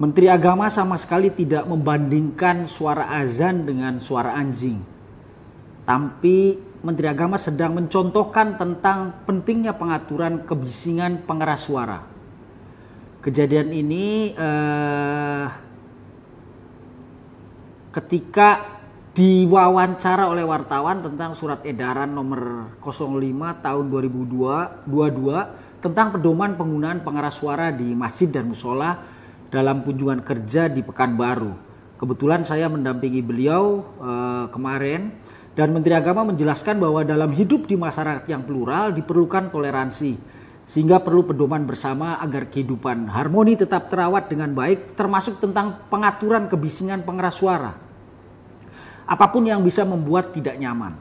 Menteri Agama sama sekali tidak membandingkan suara azan dengan suara anjing. Tapi Menteri Agama sedang mencontohkan tentang pentingnya pengaturan kebisingan pengeras suara. Kejadian ini ketika diwawancara oleh wartawan tentang surat edaran nomor 05 tahun 2022 tentang pedoman penggunaan pengeras suara di masjid dan musola dalam kunjungan kerja di Pekanbaru. Kebetulan saya mendampingi beliau kemarin, dan Menteri Agama menjelaskan bahwa dalam hidup di masyarakat yang plural diperlukan toleransi, sehingga perlu pedoman bersama agar kehidupan harmoni tetap terawat dengan baik, termasuk tentang pengaturan kebisingan pengeras suara. Apapun yang bisa membuat tidak nyaman.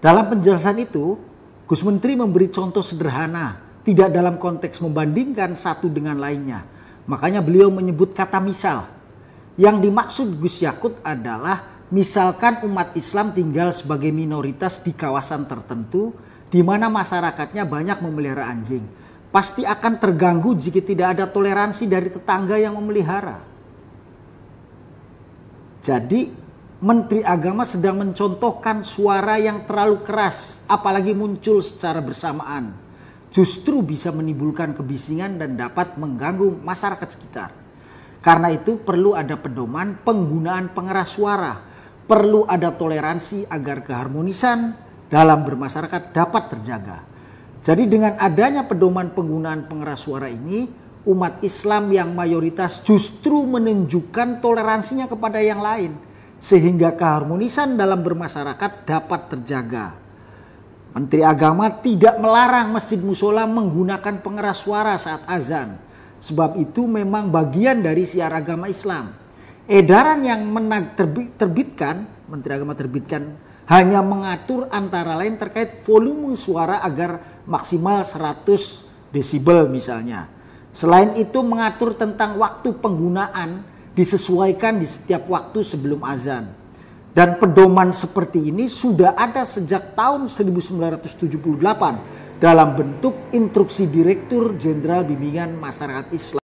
Dalam penjelasan itu, Gus Menteri memberi contoh sederhana, tidak dalam konteks membandingkan satu dengan lainnya. Makanya beliau menyebut kata misal. Yang dimaksud Gus Yakut adalah misalkan umat Islam tinggal sebagai minoritas di kawasan tertentu di mana masyarakatnya banyak memelihara anjing. Pasti akan terganggu jika tidak ada toleransi dari tetangga yang memelihara. Jadi Menteri Agama sedang mencontohkan suara yang terlalu keras, apalagi muncul secara bersamaan, justru bisa menimbulkan kebisingan dan dapat mengganggu masyarakat sekitar. Karena itu perlu ada pedoman penggunaan pengeras suara. Perlu ada toleransi agar keharmonisan dalam bermasyarakat dapat terjaga. Jadi dengan adanya pedoman penggunaan pengeras suara ini, umat Islam yang mayoritas justru menunjukkan toleransinya kepada yang lain, sehingga keharmonisan dalam bermasyarakat dapat terjaga. Menteri Agama tidak melarang masjid musola menggunakan pengeras suara saat azan. Sebab itu memang bagian dari syiar agama Islam. Edaran yang Menteri Agama terbitkan hanya mengatur antara lain terkait volume suara agar maksimal 100 desibel misalnya. Selain itu mengatur tentang waktu penggunaan disesuaikan di setiap waktu sebelum azan. Dan pedoman seperti ini sudah ada sejak tahun 1978 dalam bentuk instruksi Direktur Jenderal Bimbingan Masyarakat Islam.